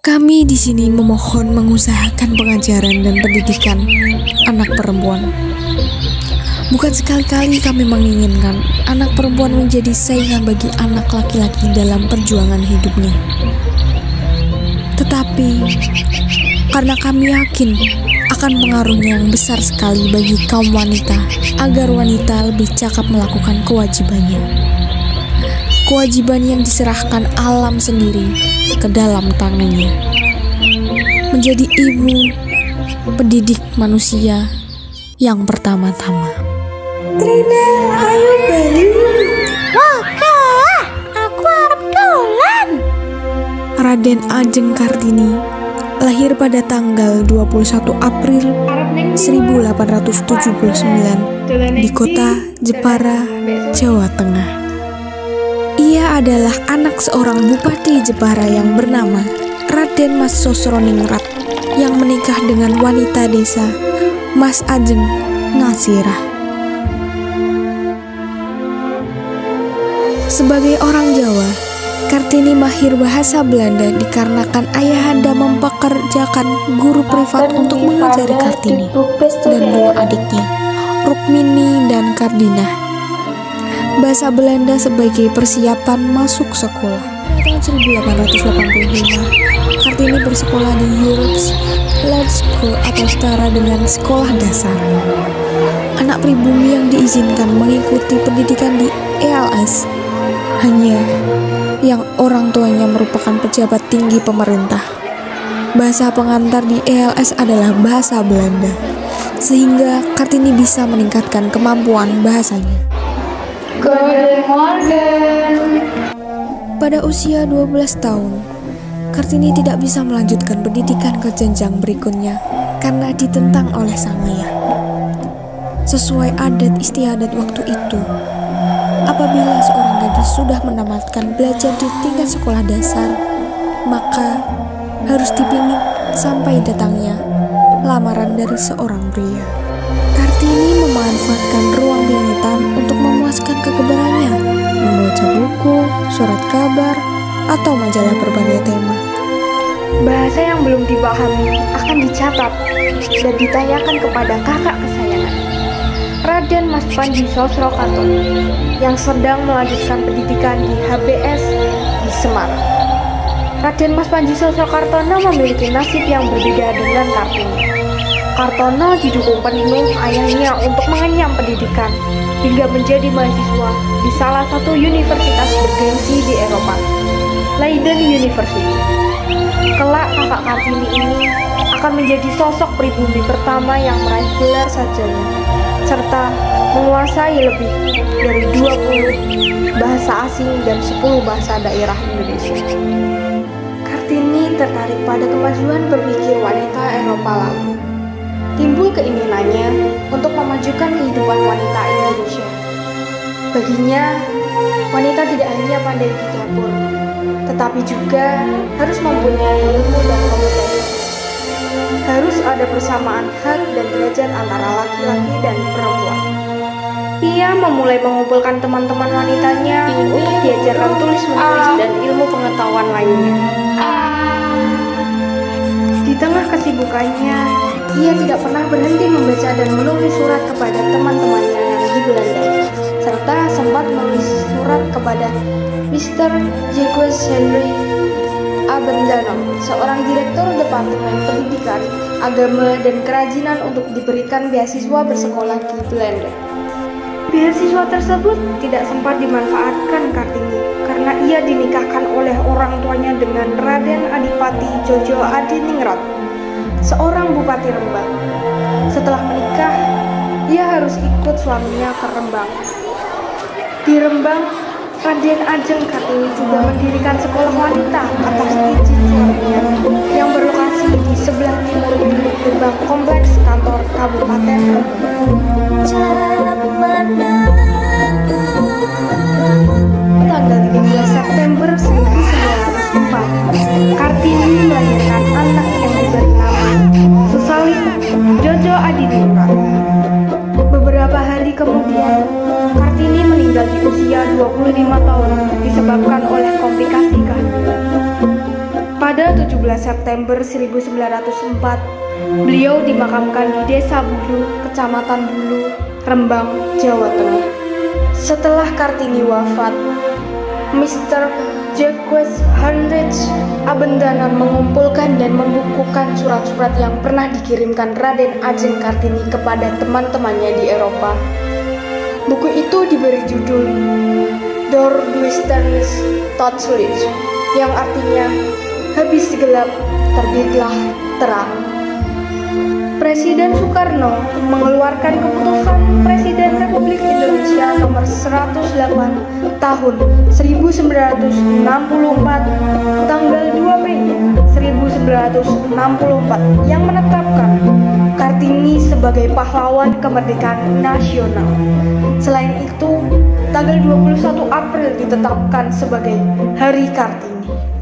Kami di sini memohon mengusahakan pengajaran dan pendidikan anak perempuan. Bukan sekali-kali kami menginginkan anak perempuan menjadi saingan bagi anak laki-laki dalam perjuangan hidupnya. Tetapi, karena kami yakin akan pengaruhnya yang besar sekali bagi kaum wanita, agar wanita lebih cakap melakukan kewajibannya. Kewajiban yang diserahkan alam sendiri ke dalam tangannya. Menjadi ibu, pendidik manusia yang pertama-tama. Trina, ayo balik. Wah, Kak, aku harap dolan. Raden Ajeng Kartini lahir pada tanggal 21 April 1879 di kota Jepara, Jawa Tengah. Ia adalah anak seorang bupati Jepara yang bernama Raden Mas Sosroningrat yang menikah dengan wanita desa Mas Ajeng Ngasirah. Sebagai orang Jawa, Kartini mahir bahasa Belanda dikarenakan ayahanda mempekerjakan guru privat untuk mengajari Kartini dan dua adiknya, Rukmini dan Kardinah, bahasa Belanda sebagai persiapan masuk sekolah. Pada tahun 1885, Kartini bersekolah di Europe's Large School atau setara dengan sekolah dasar. Anak pribumi yang diizinkan mengikuti pendidikan di ELS hanya yang orang tuanya merupakan pejabat tinggi pemerintah. Bahasa pengantar di ELS adalah bahasa Belanda, sehingga Kartini bisa meningkatkan kemampuan bahasanya. Good morning. Pada usia 12 tahun, Kartini tidak bisa melanjutkan pendidikan ke jenjang berikutnya karena ditentang oleh sang ayah. Sesuai adat istiadat waktu itu, apabila seorang gadis sudah menamatkan belajar di tingkat sekolah dasar, maka harus dipingit sampai datangnya lamaran dari seorang pria. Kartini memanfaatkan ruang pingitan untuk memuaskan kekebalannya, membaca buku, surat kabar, atau majalah berbagai tema. Bahasa yang belum dipahami akan dicatat dan ditanyakan kepada kakak kesayangan, Raden Mas Panji Sosrokarto, yang sedang melanjutkan pendidikan di HBS di Semarang. Raden Mas Panji Sosrokartono memiliki nasib yang berbeda dengan Kartini. Kartono didukung penuh ayahnya untuk mengenyam pendidikan hingga menjadi mahasiswa di salah satu universitas bergengsi di Eropa, Leiden University. Kelak kakak Kartini ini akan menjadi sosok pribumi pertama yang meraih gelar sarjana serta menguasai lebih dari 20 bahasa asing dan 10 bahasa daerah Indonesia. Kartini tertarik pada kemajuan berpikir wanita Eropa lalu. Timbul keinginannya untuk memajukan kehidupan wanita Indonesia. Baginya, wanita tidak hanya pandai di dapur, tetapi juga harus mempunyai ilmu dan kompetensi. Harus ada persamaan hak dan derajat antara laki-laki dan perempuan. Ia memulai mengumpulkan teman-teman wanitanya untuk diajarkan tulis-menulis dan ilmu pengetahuan lainnya. Di tengah kesibukannya, ia tidak pernah berhenti membaca dan menulis surat kepada teman-temannya yang di Belanda, serta sempat menulis surat kepada Mr. Jacques Henry Abendano, seorang direktur Departemen Pendidikan, Agama, dan Kerajinan untuk diberikan beasiswa bersekolah di Belanda. Beasiswa tersebut tidak sempat dimanfaatkan Kartini karena ia dinikahkan oleh orang tuanya dengan Raden Adipati Jojo Adiningrat, seorang bupati Rembang. Setelah menikah, ia harus ikut suaminya ke Rembang. Di Rembang, Raden Ajeng Kartini juga mendirikan sekolah wanita atas izin suaminya yang berlokasi di sebelah timur gerbang kompleks kantor Kabupaten Tanggal 13 September 1904, Kartini melahirkan anak yang diberi nama Susali Jojo Adiningrat. Beberapa hari kemudian, Kartini meninggal di usia 25 tahun disebabkan oleh komplikasi kehamilan. Pada Pada 17 September 1904, beliau dimakamkan di Desa Bulu, Kecamatan Bulu, Rembang, Jawa Tengah. Setelah Kartini wafat, Mr. Jacques Heinrich Abendanan mengumpulkan dan membukukan surat-surat yang pernah dikirimkan Raden Ajeng Kartini kepada teman-temannya di Eropa. Buku itu diberi judul Door Duisternis Totschlich, yang artinya habis gelap, terbitlah terang. Presiden Soekarno mengeluarkan keputusan Presiden Republik Indonesia nomor 108 tahun 1964 tanggal 2 Mei 1964 yang menetapkan Kartini sebagai pahlawan kemerdekaan nasional. Selain itu, tanggal 21 April ditetapkan sebagai Hari Kartini.